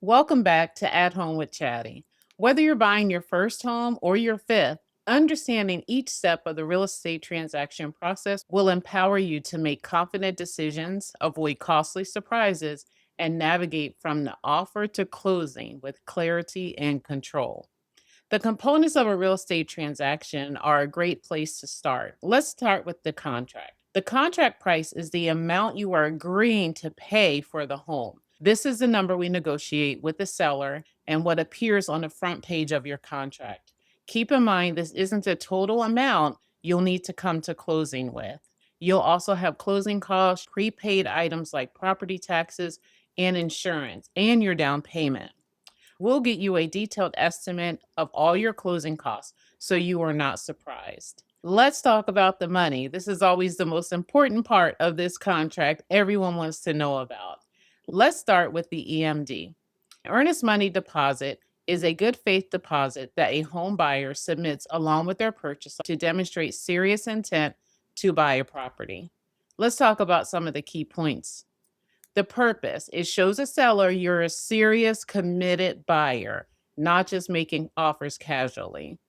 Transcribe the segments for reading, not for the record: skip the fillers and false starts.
Welcome back to At Home with Chatty. Whether you're buying your first home or your fifth, understanding each step of the real estate transaction process will empower you to make confident decisions, avoid costly surprises, and navigate from the offer to closing with clarity and control. The components of a real estate transaction are a great place to start. Let's start with the contract. The contract price is the amount you are agreeing to pay for the home. This is the number we negotiate with the seller and what appears on the front page of your contract. Keep in mind, this isn't the total amount you'll need to come to closing with. You'll also have closing costs, prepaid items like property taxes and insurance, and your down payment. We'll get you a detailed estimate of all your closing costs so you are not surprised. Let's talk about the money. This is always the most important part of this contract everyone wants to know about. Let's start with the EMD. Earnest money deposit is a good faith deposit that a home buyer submits along with their purchase to demonstrate serious intent to buy a property. Let's talk about some of the key points. The purpose, it shows a seller you're a serious, committed buyer, not just making offers casually.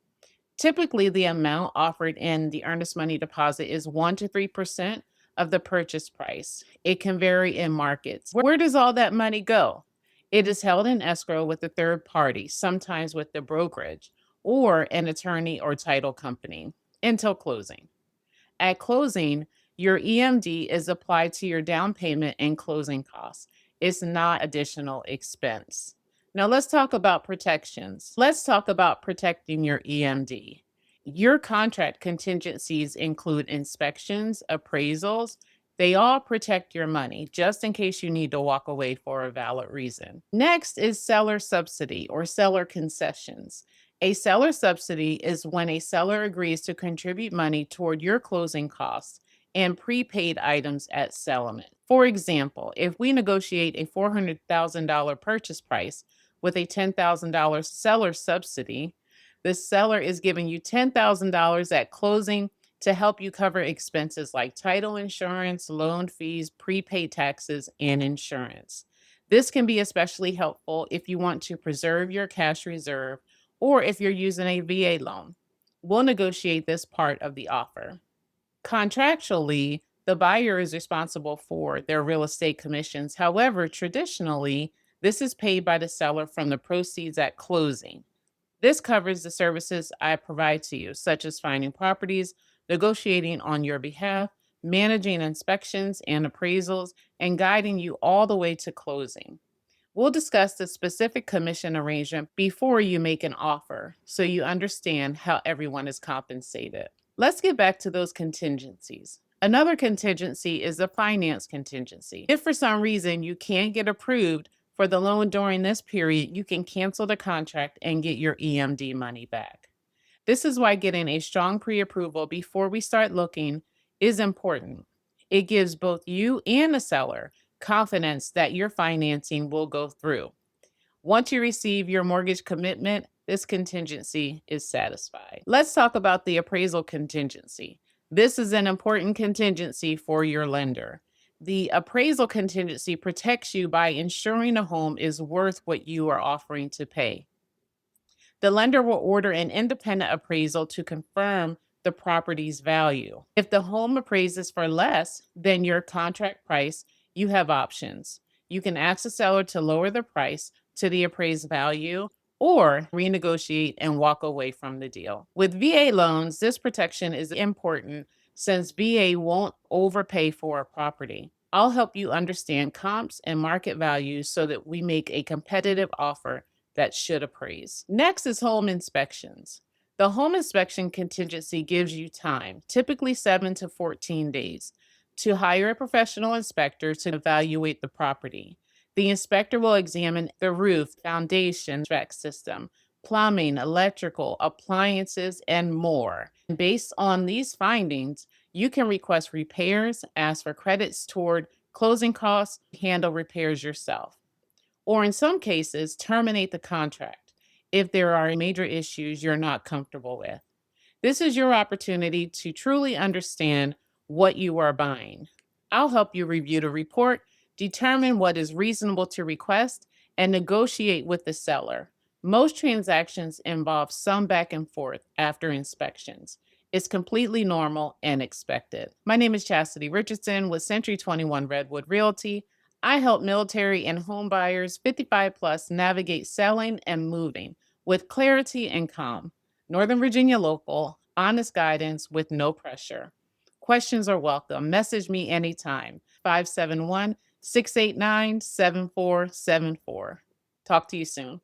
Typically, the amount offered in the earnest money deposit is 1 to 3% of the purchase price. It can vary in markets. Where does all that money go? It is held in escrow with a third party, sometimes with the brokerage or an attorney or title company, until closing. At closing, your EMD is applied to your down payment and closing costs. It's not additional expense. Now, let's talk about protections. Let's talk about protecting your EMD. Your contract contingencies include inspections, appraisals. They all protect your money just in case you need to walk away for a valid reason. Next is seller subsidy or seller concessions. A seller subsidy is when a seller agrees to contribute money toward your closing costs and prepaid items at settlement. For example, if we negotiate a $400,000 purchase price with a $10,000 seller subsidy, the seller is giving you $10,000 at closing to help you cover expenses like title insurance, loan fees, prepaid taxes, and insurance. This can be especially helpful if you want to preserve your cash reserve or if you're using a VA loan. We'll negotiate this part of the offer. Contractually, the buyer is responsible for their real estate commissions. However, traditionally, this is paid by the seller from the proceeds at closing. This covers the services I provide to you, such as finding properties, negotiating on your behalf, managing inspections and appraisals, and guiding you all the way to closing. We'll discuss the specific commission arrangement before you make an offer so you understand how everyone is compensated. Let's get back to those contingencies. Another contingency is the finance contingency. If for some reason you can't get approved for the loan during this period, you can cancel the contract and get your EMD money back. This is why getting a strong pre approval before we start looking is important. It gives both you and the seller confidence that your financing will go through. Once you receive your mortgage commitment, this contingency is satisfied. Let's talk about the appraisal contingency. This is an important contingency for your lender. The appraisal contingency protects you by ensuring a home is worth what you are offering to pay. The lender will order an independent appraisal to confirm the property's value. If the home appraises for less than your contract price, you have options. You can ask the seller to lower the price to the appraised value or renegotiate and walk away from the deal. With VA loans, this protection is important since VA won't overpay for a property. I'll help you understand comps and market values so that we make a competitive offer that should appraise. Next is home inspections. The home inspection contingency gives you time, typically 7 to 14 days, to hire a professional inspector to evaluate the property. The inspector will examine the roof, foundation, HVAC system, plumbing, electrical, appliances, and more. Based on these findings, you can request repairs, ask for credits toward closing costs, handle repairs yourself, or in some cases, terminate the contract if there are major issues you're not comfortable with. This is your opportunity to truly understand what you are buying. I'll help you review the report, determine what is reasonable to request, and negotiate with the seller. Most transactions involve some back and forth after inspections. It's completely normal and expected. My name is Chastity Richardson with Century 21 Redwood Realty. I help military and home buyers 55 plus navigate selling and moving with clarity and calm. Northern Virginia local, honest guidance with no pressure. Questions are welcome. Message me anytime. 571 689 7474. Talk to you soon.